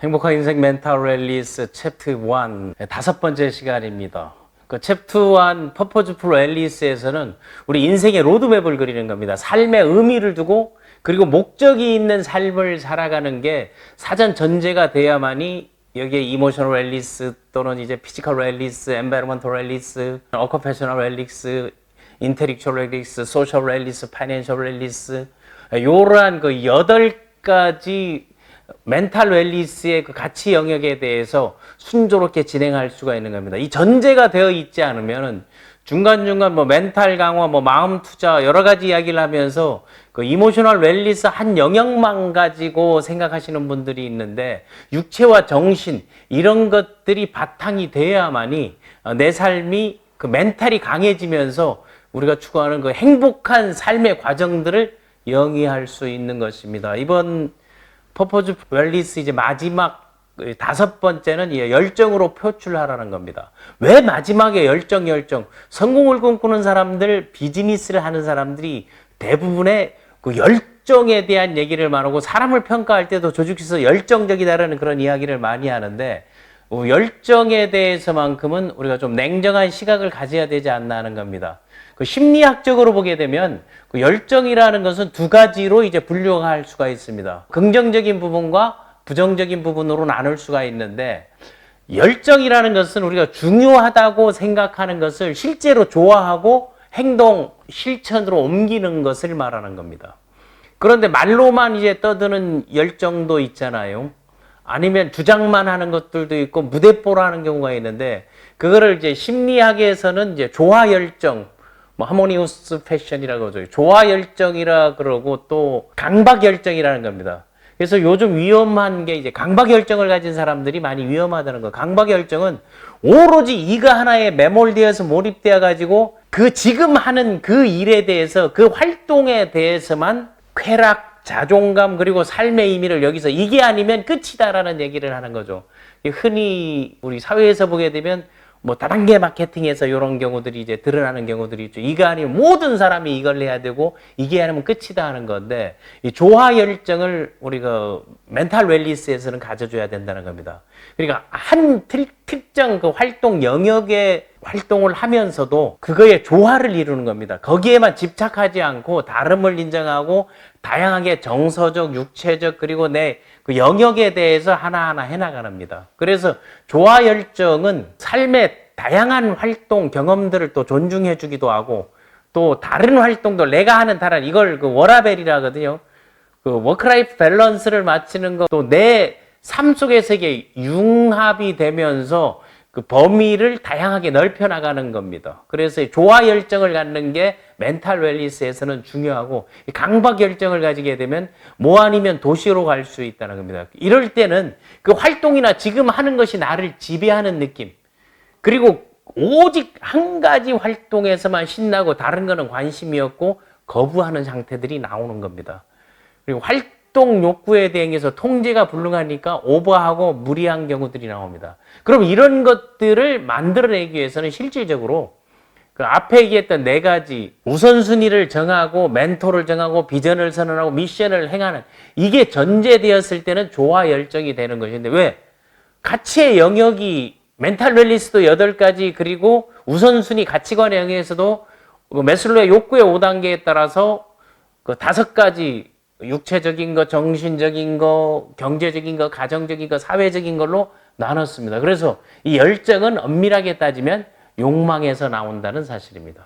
행복한 인생 멘탈 랠리스 챕터 1 다섯 번째 시간입니다. 그 챕터 1 퍼포즈풀 랠리스에서는 우리 인생의 로드맵을 그리는 겁니다. 삶의 의미를 두고 그리고 목적이 있는 삶을 살아가는 게 사전 전제가 돼야만이 여기에 이모셔널 랠리스 또는 이제 피지컬 랠리스, 엔바이러먼털 랠리스, 어커페셔널 랠리스, 인텔렉츄얼 랠리스, 소셜 랠리스, 파이낸셜 랠리스 이러한 그 8가지 멘탈 웰리스의 그 가치 영역에 대해서 순조롭게 진행할 수가 있는 겁니다. 이 전제가 되어 있지 않으면 중간중간 뭐 멘탈 강화, 뭐 마음 투자 여러 가지 이야기를 하면서 그 이모셔널 웰리스 한 영역만 가지고 생각하시는 분들이 있는데 육체와 정신 이런 것들이 바탕이 돼야만이 내 삶이 그 멘탈이 강해지면서 우리가 추구하는 그 행복한 삶의 과정들을 영위할 수 있는 것입니다. 이번 퍼포즈 웰리스 이제 마지막 5번째는 열정으로 표출하라는 겁니다. 왜 마지막에 열정? 성공을 꿈꾸는 사람들, 비즈니스를 하는 사람들이 대부분의 그 열정에 대한 얘기를 말하고 사람을 평가할 때도 조직에서 열정적이다라는 그런 이야기를 많이 하는데 열정에 대해서만큼은 우리가 좀 냉정한 시각을 가져야 되지 않나 하는 겁니다. 그 심리학적으로 보게 되면 그 열정이라는 것은 두 가지로 이제 분류할 수가 있습니다. 긍정적인 부분과 부정적인 부분으로 나눌 수가 있는데 열정이라는 것은 우리가 중요하다고 생각하는 것을 실제로 좋아하고 행동, 실천으로 옮기는 것을 말하는 겁니다. 그런데 말로만 이제 떠드는 열정도 있잖아요. 아니면 주장만 하는 것들도 있고 무대뽀로 하는 경우가 있는데 그거를 이제 심리학에서는 이제 조화 열정, 뭐 하모니우스 패션이라고 하죠. 조화 열정이라 그러고 또 강박 열정이라는 겁니다. 그래서 요즘 위험한 게 이제 강박 열정을 가진 사람들이 많이 위험하다는 거. 강박 열정은 오로지 이거 하나에 매몰되어서 몰입되어 가지고 그 지금 하는 그 일에 대해서 그 활동에 대해서만 쾌락, 자존감 그리고 삶의 의미를 여기서 이게 아니면 끝이다라는 얘기를 하는 거죠. 흔히 우리 사회에서 보게 되면 뭐 다단계 마케팅에서 이런 경우들이 이제 드러나는 경우들이 있죠. 이거 아니면 모든 사람이 이걸 해야 되고 이게 아니면 끝이다 하는 건데 이 조화 열정을 우리가 멘탈 웰리스에서는 가져줘야 된다는 겁니다. 그러니까 한 특정 그 활동 영역의 활동을 하면서도 그거의 조화를 이루는 겁니다. 거기에만 집착하지 않고 다름을 인정하고 다양하게 정서적, 육체적 그리고 내 그 영역에 대해서 하나하나 해나가는 겁니다. 그래서 조화 열정은 삶의 다양한 활동, 경험들을 또 존중해 주기도 하고 또 다른 활동도 내가 하는 다른 이걸 그 워라벨이라거든요. 그 워크라이프 밸런스를 맞추는 거 또 내 삶 속에서 이게 융합이 되면서 그 범위를 다양하게 넓혀 나가는 겁니다. 그래서 조화 열정을 갖는 게 멘탈 웰리스에서는 중요하고 강박 열정을 가지게 되면 뭐 아니면 도시로 갈 수 있다는 겁니다. 이럴 때는 그 활동이나 지금 하는 것이 나를 지배하는 느낌 그리고 오직 한 가지 활동에서만 신나고 다른 거는 관심이 없고 거부하는 상태들이 나오는 겁니다. 그리고 활동 욕구에 대해서 통제가 불능하니까 오버하고 무리한 경우들이 나옵니다. 그럼 이런 것들을 만들어내기 위해서는 실질적으로 그 앞에 얘기했던 4가지 우선순위를 정하고 멘토를 정하고 비전을 선언하고 미션을 행하는 이게 전제되었을 때는 조화 열정이 되는 것인데 왜? 가치의 영역이 멘탈 웰리스도 8가지 그리고 우선순위 가치관의 영역에서도 매슬로의 욕구의 5단계에 따라서 그 5가지 육체적인 거, 정신적인 거, 경제적인 거, 가정적인 거, 사회적인 걸로 나눴습니다. 그래서 이 열정은 엄밀하게 따지면 욕망에서 나온다는 사실입니다.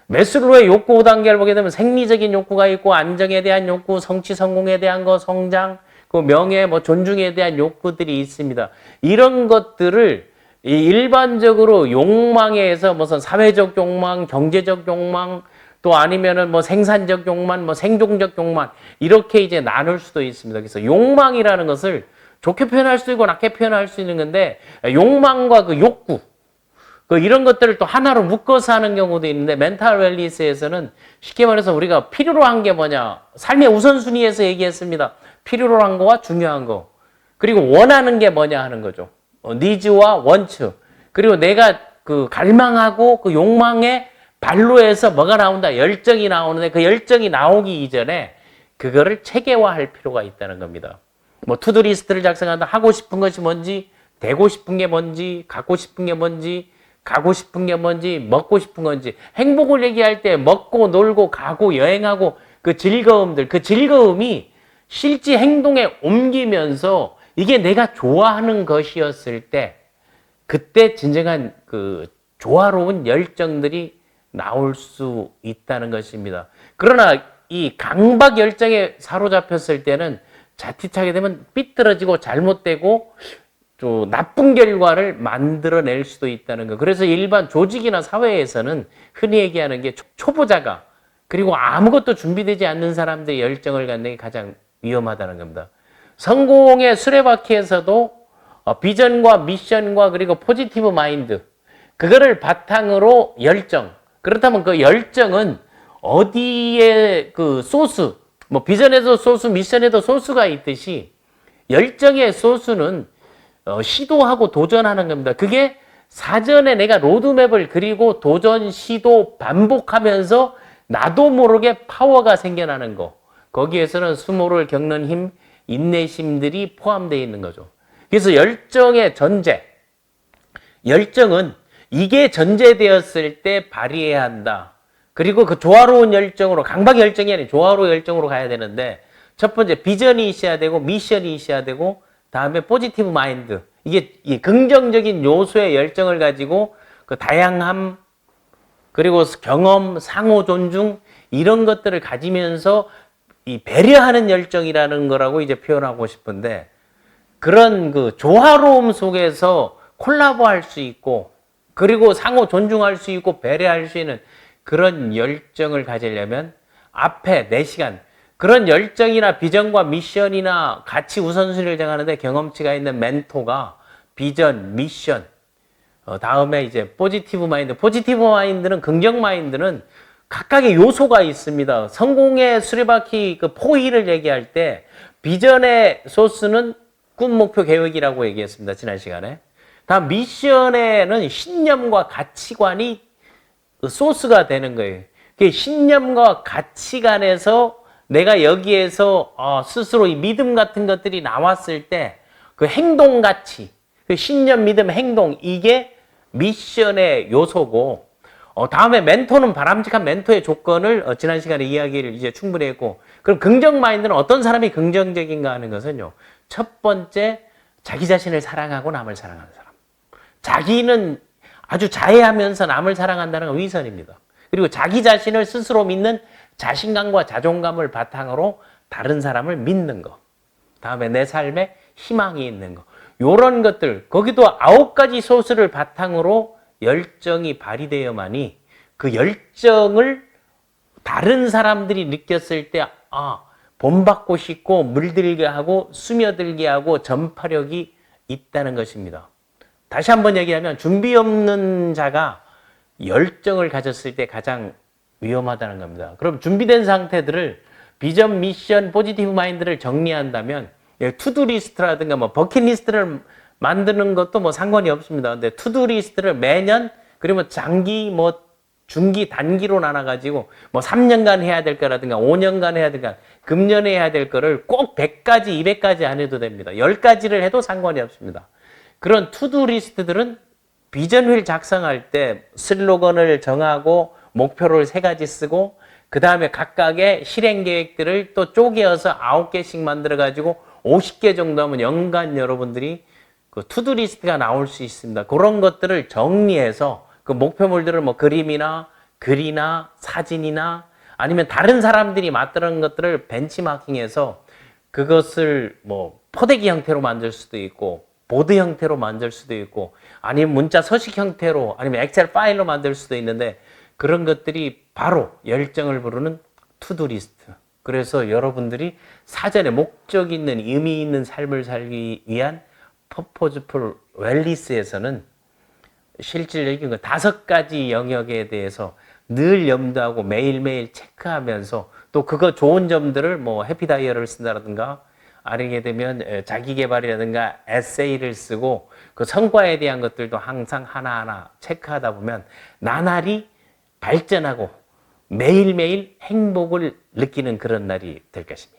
매슬로의 욕구 5단계를 보게 되면 생리적인 욕구가 있고 안정에 대한 욕구, 성취 성공에 대한 거, 성장, 그 명예, 뭐 존중에 대한 욕구들이 있습니다. 이런 것들을 일반적으로 욕망에서 무슨 사회적 욕망, 경제적 욕망 또 아니면은 뭐 생산적 욕망, 뭐 생존적 욕망 이렇게 이제 나눌 수도 있습니다. 그래서 욕망이라는 것을 좋게 표현할 수 있고 나쁘게 표현할 수 있는 건데 욕망과 그 욕구 그 이런 것들을 또 하나로 묶어서 하는 경우도 있는데 멘탈 웰리스에서는 쉽게 말해서 우리가 필요로 한 게 뭐냐 삶의 우선순위에서 얘기했습니다. 필요로 한 거와 중요한 거 그리고 원하는 게 뭐냐 하는 거죠. 니즈와 원츠 그리고 내가 그 갈망하고 그 욕망에 발로해서 뭐가 나온다 열정이 나오는데 그 열정이 나오기 이전에 그거를 체계화할 필요가 있다는 겁니다. 뭐 투두리스트를 작성한다. 하고 싶은 것이 뭔지, 되고 싶은 게 뭔지, 갖고 싶은 게 뭔지, 가고 싶은 게 뭔지, 먹고 싶은 건지. 행복을 얘기할 때 먹고 놀고 가고 여행하고 그 즐거움들, 그 즐거움이 실제 행동에 옮기면서 이게 내가 좋아하는 것이었을 때 그때 진정한 그 조화로운 열정들이 나올 수 있다는 것입니다. 그러나 이 강박 열정에 사로잡혔을 때는 자칫하게 되면 삐뚤어지고 잘못되고 또 나쁜 결과를 만들어낼 수도 있다는 거. 그래서 일반 조직이나 사회에서는 흔히 얘기하는 게 초보자가 그리고 아무것도 준비되지 않는 사람들의 열정을 갖는 게 가장 위험하다는 겁니다. 성공의 수레바퀴에서도 비전과 미션과 그리고 포지티브 마인드 그거를 바탕으로 열정. 그렇다면 그 열정은 어디에 그 소스, 뭐 비전에도 소스, 미션에도 소스가 있듯이 열정의 소스는 시도하고 도전하는 겁니다. 그게 사전에 내가 로드맵을 그리고 도전, 시도, 반복하면서 나도 모르게 파워가 생겨나는 거. 거기에서는 수모를 겪는 힘, 인내심들이 포함되어 있는 거죠. 그래서 열정의 전제. 열정은 이게 전제되었을 때 발휘해야 한다. 그리고 그 조화로운 열정으로, 강박 열정이 아니라 조화로운 열정으로 가야 되는데, 첫 번째 비전이 있어야 되고, 미션이 있어야 되고, 다음에 포지티브 마인드. 이게 긍정적인 요소의 열정을 가지고 그 다양함, 그리고 경험, 상호 존중, 이런 것들을 가지면서 이 배려하는 열정이라는 거라고 이제 표현하고 싶은데, 그런 그 조화로움 속에서 콜라보할 수 있고, 그리고 상호 존중할 수 있고, 배려할 수 있는 그런 열정을 가지려면 앞에 4시간, 그런 열정이나 비전과 미션이나 가치 우선순위를 정하는데 경험치가 있는 멘토가 비전, 미션, 다음에 이제 포지티브 마인드. 포지티브 마인드는, 긍정 마인드는 각각의 요소가 있습니다. 성공의 수레바퀴 그 포의를 얘기할 때 비전의 소스는 꿈, 목표, 계획이라고 얘기했습니다. 지난 시간에. 다음 미션에는 신념과 가치관이 소스가 되는 거예요. 그 신념과 가치관에서 내가 여기에서 스스로 이 믿음 같은 것들이 나왔을 때 그 행동 가치, 그 신념, 믿음, 행동, 이게 미션의 요소고, 다음에 멘토는 바람직한 멘토의 조건을 지난 시간에 이야기를 이제 충분히 했고, 그럼 긍정 마인드는 어떤 사람이 긍정적인가 하는 것은요, 첫 번째, 자기 자신을 사랑하고 남을 사랑하는 사람. 자기는 아주 자애하면서 남을 사랑한다는 건 위선입니다. 그리고 자기 자신을 스스로 믿는 자신감과 자존감을 바탕으로 다른 사람을 믿는 거. 다음에 내 삶에 희망이 있는 거. 요런 것들, 거기도 9가지 소스를 바탕으로 열정이 발휘되어야만이 그 열정을 다른 사람들이 느꼈을 때, 본받고 싶고 물들게 하고 스며들게 하고 전파력이 있다는 것입니다. 다시 한번 얘기하면 준비 없는 자가 열정을 가졌을 때 가장 위험하다는 겁니다. 그럼 준비된 상태들을 비전, 미션, 포지티브 마인드를 정리한다면 투두리스트라든가 뭐 버킷리스트를 만드는 것도 뭐 상관이 없습니다. 근데 투두리스트를 매년 그러면 장기 뭐 중기 단기로 나눠 가지고 뭐 3년간 해야 될 거라든가 5년간 해야 될 거, 금년에 해야 될 거를 꼭 100가지, 200가지 안 해도 됩니다. 10가지를 해도 상관이 없습니다. 그런 투두리스트들은 비전을 작성할 때 슬로건을 정하고 목표를 3가지 쓰고 그 다음에 각각의 실행 계획들을 또 쪼개어서 9개씩 만들어 가지고 50개 정도 하면 연간 여러분들이 그 투두리스트가 나올 수 있습니다. 그런 것들을 정리해서 그 목표물들을 뭐 그림이나 글이나 사진이나 아니면 다른 사람들이 만드는 것들을 벤치마킹해서 그것을 뭐 포대기 형태로 만들 수도 있고 보드 형태로 만들 수도 있고 아니면 문자 서식 형태로 아니면 엑셀 파일로 만들 수도 있는데 그런 것들이 바로 열정을 부르는 투두리스트. 그래서 여러분들이 사전에 목적 있는 의미 있는 삶을 살기 위한 퍼포즈풀 웰리스에서는 실질적인 그 5가지 영역에 대해서 늘 염두하고 매일매일 체크하면서 또 그거 좋은 점들을 뭐 해피다이어를 쓴다든가 아니게 되면 자기개발이라든가 에세이를 쓰고 그 성과에 대한 것들도 항상 하나하나 체크하다 보면 나날이 발전하고 매일매일 행복을 느끼는 그런 날이 될 것입니다.